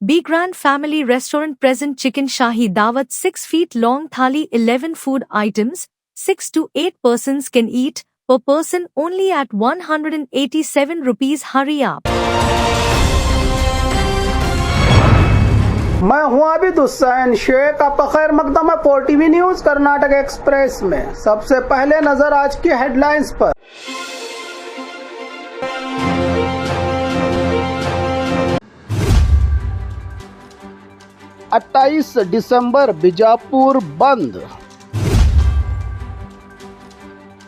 Be Grand Family Restaurant present chicken shahi dawat 6 feet long thali 11 food items, 6 to 8 persons can eat, per person only at 187 rupees. Hurry up. मैं हूं आबिद हुसैन शेख, आपका खैर मकदम है 4TV news Karnataka express में। सबसे पहले नजर आज की हेडलाइंस पर। अट्ठाईस दिसंबर बीजापुर बंद।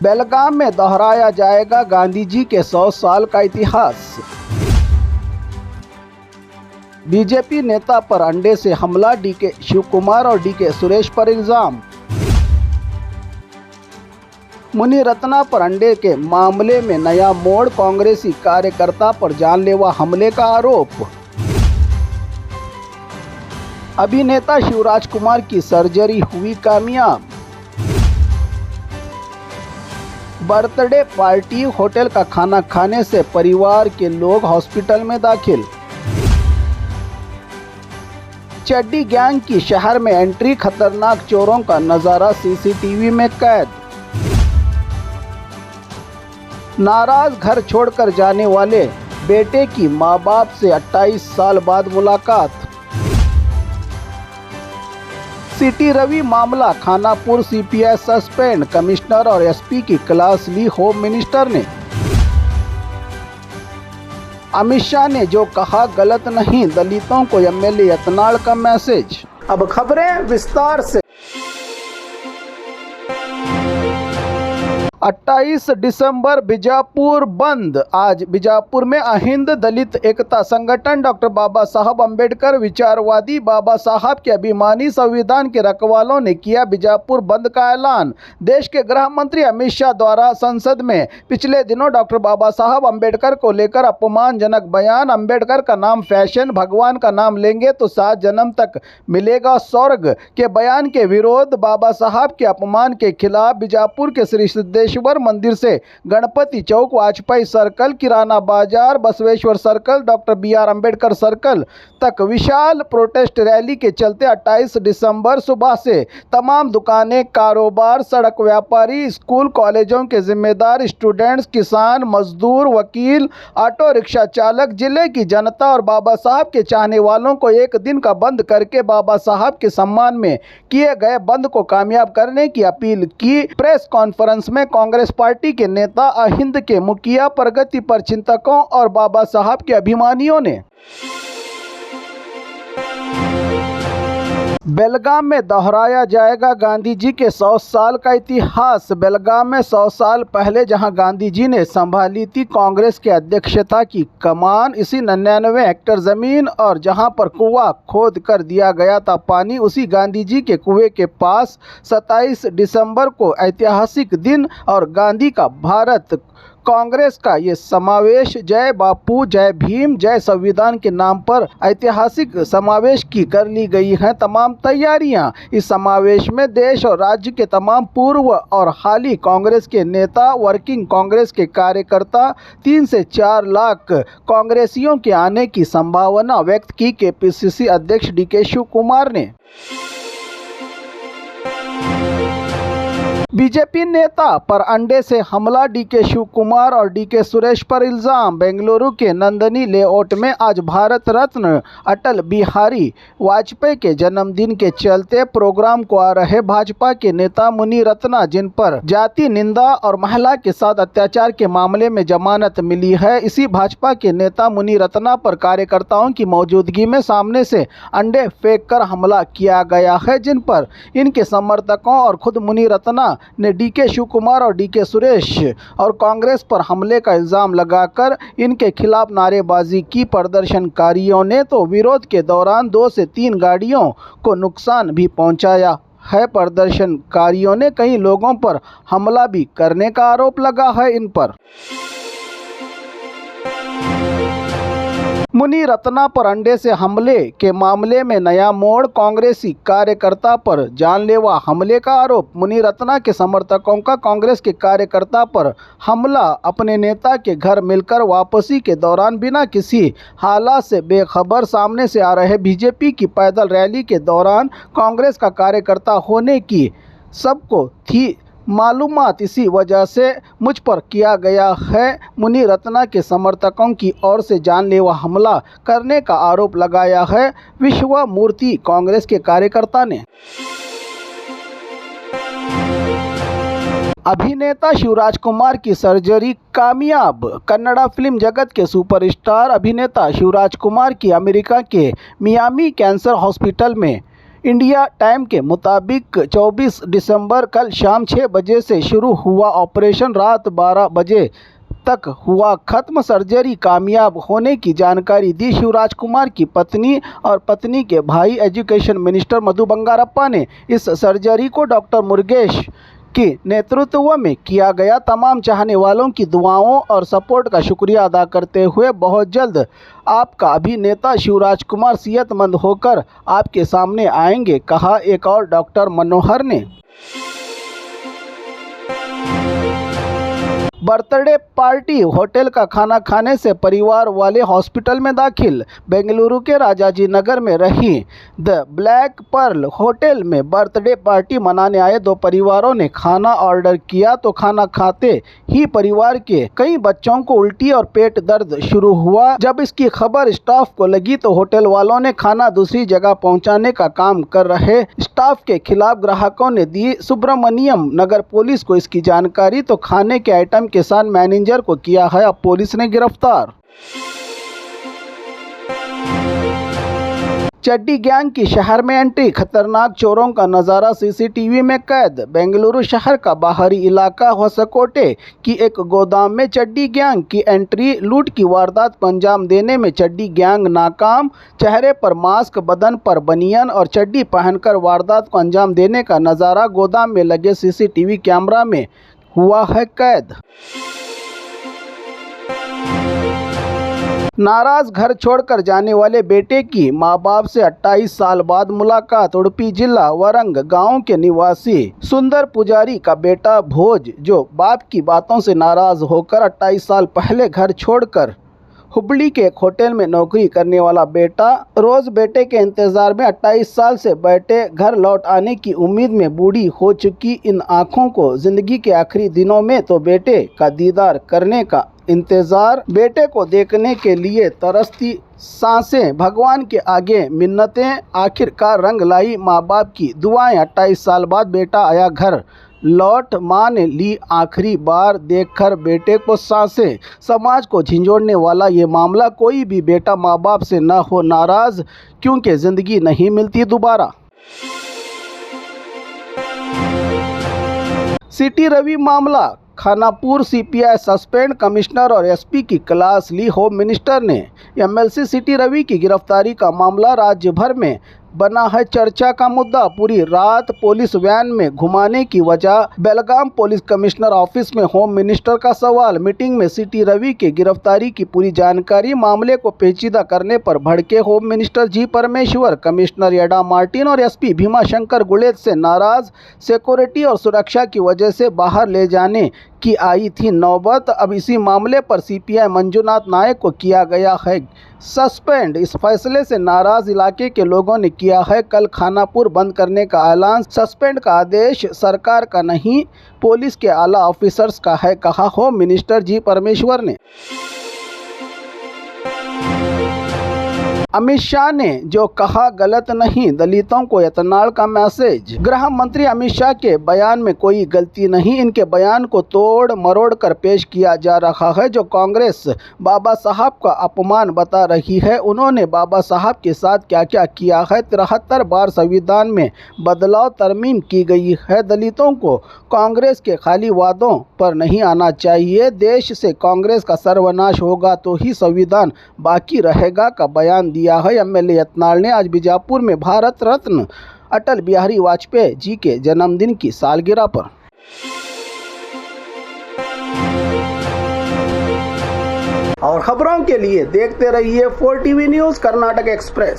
बेलगाम में दोहराया जाएगा गांधी जी के 100 साल का इतिहास। बीजेपी नेता पर अंडे से हमला, डीके शिवकुमार और डीके सुरेश पर इल्जाम। मुनिरत्ना पर अंडे के मामले में नया मोड़, कांग्रेसी कार्यकर्ता पर जानलेवा हमले का आरोप। अभिनेता शिवराज कुमार की सर्जरी हुई कामयाब। बर्थडे पार्टी, होटल का खाना खाने से परिवार के लोग हॉस्पिटल में दाखिल। चड्डी गैंग की शहर में एंट्री, खतरनाक चोरों का नजारा सीसीटीवी में कैद। नाराज घर छोड़कर जाने वाले बेटे की मां बाप से 28 साल बाद मुलाकात। सिटी रवि मामला, खानापुर सीपीआई सस्पेंड, कमिश्नर और एसपी की क्लास ली होम मिनिस्टर ने। अमित शाह ने जो कहा गलत नहीं, दलितों को एमएलए यत्नाल का मैसेज। अब खबरें विस्तार से। 28 दिसंबर बीजापुर बंद। आज बीजापुर में अहिंद दलित एकता संगठन डॉक्टर बाबा साहब अम्बेडकर विचारवादी बाबा साहब के अभिमानी संविधान के रखवालों ने किया बीजापुर बंद का ऐलान। देश के गृह मंत्री अमित शाह द्वारा संसद में पिछले दिनों डॉक्टर बाबा साहब अम्बेडकर को लेकर अपमानजनक बयान, अम्बेडकर का नाम फैशन, भगवान का नाम लेंगे तो 7 जन्म तक मिलेगा स्वर्ग के बयान के विरोध, बाबा साहब के अपमान के खिलाफ बीजापुर के श्री सिद्धेश्वर मंदिर से गणपति चौक, वाजपेयी सर्कल, किराना बाजार, Basaveshwar circle, doctor BR Ambedkar circle तक विशाल प्रोटेस्ट रैली के चलते 28 दिसंबर सुबह से तमाम दुकानें, कारोबार, सड़क व्यापारी, स्कूल कॉलेजों के जिम्मेदार, स्टूडेंट्स, किसान, मजदूर, वकील, ऑटो रिक्शा चालक, जिले की जनता और बाबा साहब के चाहने वालों को एक दिन का बंद करके बाबा साहब के सम्मान में किए गए बंद को कामयाब करने की अपील की। प्रेस कॉन्फ्रेंस में कांग्रेस पार्टी के नेता, अहिंद के मुखिया, प्रगति पर चिंतकों और बाबा साहब के अभिमानियों ने बेलगाम में दोहराया जाएगा गांधी जी के 100 साल का इतिहास। बेलगाम में 100 साल पहले जहां गांधी जी ने संभाली थी कांग्रेस के अध्यक्षता की कमान, इसी 99 हेक्टेयर जमीन और जहां पर कुआं खोद कर दिया गया था पानी, उसी गांधी जी के कुएं के पास 27 दिसंबर को ऐतिहासिक दिन और गांधी का भारत कांग्रेस का ये समावेश जय बापू, जय भीम, जय संविधान के नाम पर ऐतिहासिक समावेश की कर ली गई हैं तमाम तैयारियां। इस समावेश में देश और राज्य के तमाम पूर्व और हाली कांग्रेस के नेता, वर्किंग कांग्रेस के कार्यकर्ता, 3 से 4 लाख कांग्रेसियों के आने की संभावना व्यक्त की केपीसीसी अध्यक्ष डीके शिवकुमार ने। बीजेपी नेता पर अंडे से हमला, डीके शिवकुमार और डीके सुरेश पर इल्जाम। बेंगलुरु के नंदनी लेआउट में आज भारत रत्न अटल बिहारी वाजपेयी के जन्मदिन के चलते प्रोग्राम को आ रहे भाजपा के नेता मुनिरत्ना, जिन पर जाति निंदा और महिला के साथ अत्याचार के मामले में जमानत मिली है, इसी भाजपा के नेता मुनिरत्ना पर कार्यकर्ताओं की मौजूदगी में सामने से अंडे फेंक कर हमला किया गया है, जिन पर इनके समर्थकों और खुद मुनिरत्ना ने डीके शिवकुमार और डीके सुरेश और कांग्रेस पर हमले का इल्जाम लगाकर इनके खिलाफ नारेबाजी की। प्रदर्शनकारियों ने तो विरोध के दौरान 2 से 3 गाड़ियों को नुकसान भी पहुंचाया है। प्रदर्शनकारियों ने कई लोगों पर हमला भी करने का आरोप लगा है इन पर। मुनि रत्ना पर अंडे से हमले के मामले में नया मोड़, कांग्रेसी कार्यकर्ता पर जानलेवा हमले का आरोप। मुनि रत्ना के समर्थकों का कांग्रेस के कार्यकर्ता पर हमला। अपने नेता के घर मिलकर वापसी के दौरान बिना किसी हालात से बेखबर सामने से आ रहे बीजेपी की पैदल रैली के दौरान कांग्रेस का कार्यकर्ता होने की सबको थी मालूमात, इसी वजह से मुझ पर किया गया है। मुनि रत्ना के समर्थकों की ओर से जानलेवा हमला करने का आरोप लगाया है विश्वमूर्ति कांग्रेस के कार्यकर्ता ने। अभिनेता शिवराज कुमार की सर्जरी कामयाब। कन्नड़ा फिल्म जगत के सुपरस्टार अभिनेता शिवराज कुमार की अमेरिका के मियामी कैंसर हॉस्पिटल में इंडिया टाइम के मुताबिक 24 दिसंबर कल शाम 6 बजे से शुरू हुआ ऑपरेशन रात 12 बजे तक हुआ खत्म। सर्जरी कामयाब होने की जानकारी दी शिवराज कुमार की पत्नी और पत्नी के भाई एजुकेशन मिनिस्टर मधु बंगारप्पा ने। इस सर्जरी को डॉक्टर मुरुगेश के नेतृत्व में किया गया। तमाम चाहने वालों की दुआओं और सपोर्ट का शुक्रिया अदा करते हुए बहुत जल्द आपका अभिनेता शिवराज कुमार सेहतमंद होकर आपके सामने आएंगे, कहा एक और डॉक्टर मनोहर ने। बर्थडे पार्टी, होटल का खाना खाने से परिवार वाले हॉस्पिटल में दाखिल। बेंगलुरु के राजाजी नगर में रही द ब्लैक पर्ल होटल में बर्थडे पार्टी मनाने आए दो परिवारों ने खाना ऑर्डर किया तो खाना खाते ही परिवार के कई बच्चों को उल्टी और पेट दर्द शुरू हुआ। जब इसकी खबर स्टाफ को लगी तो होटल वालों ने खाना दूसरी जगह पहुंचाने का काम कर रहे स्टाफ के खिलाफ ग्राहकों ने दी सुब्रमण्यम नगर पुलिस को इसकी जानकारी, तो खाने के आइटम के साथ मैनेजर को किया है अब पुलिस ने गिरफ्तार। चड्डी गैंग की शहर में एंट्री, खतरनाक चोरों का नज़ारा सीसीटीवी में कैद। बेंगलुरु शहर का बाहरी इलाका होसकोटे की एक गोदाम में चड्डी गैंग की एंट्री, लूट की वारदात को अंजाम देने में चड्डी गैंग नाकाम। चेहरे पर मास्क, बदन पर बनियान और चड्डी पहनकर वारदात को अंजाम देने का नज़ारा गोदाम में लगे सीसीटीवी कैमरा में हुआ है कैद। नाराज घर छोड़कर जाने वाले बेटे की मां बाप से 28 साल बाद मुलाकात। उडुपी जिला वरंग गांव के निवासी सुंदर पुजारी का बेटा भोज, जो बाप की बातों से नाराज होकर 28 साल पहले घर छोड़कर हुबली के एक होटल में नौकरी करने वाला बेटा, रोज बेटे के इंतजार में 28 साल से बैठे घर लौट आने की उम्मीद में बूढ़ी हो चुकी इन आंखों को जिंदगी के आखिरी दिनों में तो बेटे का दीदार करने का इंतजार, बेटे को देखने के लिए तरसती सांसें, भगवान के आगे मिन्नतें, आखिरकार रंग लाई माँ बाप की दुआएं। 28 साल बाद बेटा आया घर लौट, माँ ने ली आखिरी बार देखकर बेटे को सांसें। समाज को झिंझोड़ने वाला ये मामला, कोई भी बेटा माँ बाप से न हो नाराज, क्योंकि ज़िंदगी नहीं मिलती दोबारा। सिटी रवि मामला, खानापुर सीपीआई सस्पेंड, कमिश्नर और एसपी की क्लास ली होम मिनिस्टर ने। एमएलसी सिटी रवि की गिरफ्तारी का मामला राज्य भर में बना है चर्चा का मुद्दा। पूरी रात पुलिस वैन में घुमाने की वजह, बेलगाम पुलिस कमिश्नर ऑफिस में होम मिनिस्टर का सवाल। मीटिंग में सिटी रवि की गिरफ्तारी की पूरी जानकारी, मामले को पेचीदा करने पर भड़के होम मिनिस्टर जी परमेश्वर, कमिश्नर एडा मार्टिन और एसपी भीमा शंकर गुलेद से नाराज। सिक्योरिटी और सुरक्षा की वजह से बाहर ले जाने की आई थी नौबत। अब इसी मामले पर सीपीआई मंजुनाथ नायक को किया गया है सस्पेंड। इस फैसले से नाराज इलाके के लोगों ने किया है कल खानापुर बंद करने का ऐलान। सस्पेंड का आदेश सरकार का नहीं, पुलिस के आला ऑफिसर्स का है, कहा होम मिनिस्टर जी परमेश्वर ने। अमित शाह ने जो कहा गलत नहीं, दलितों को एतनाल का मैसेज। गृह मंत्री अमित शाह के बयान में कोई गलती नहीं, इनके बयान को तोड़ मरोड़ कर पेश किया जा रहा है, जो कांग्रेस बाबा साहब का अपमान बता रही है। उन्होंने बाबा साहब के साथ क्या क्या किया है। 73 बार संविधान में बदलाव तरमीम की गई है। दलितों को कांग्रेस के खाली वादों पर नहीं आना चाहिए। देश से कांग्रेस का सर्वनाश होगा तो ही संविधान बाकी रहेगा का बयान दिया है एमएलए यत्नाल ने आज बीजापुर में भारत रत्न अटल बिहारी वाजपेयी जी के जन्मदिन की सालगिरह पर। और खबरों के लिए देखते रहिए 4 TV न्यूज कर्नाटक एक्सप्रेस।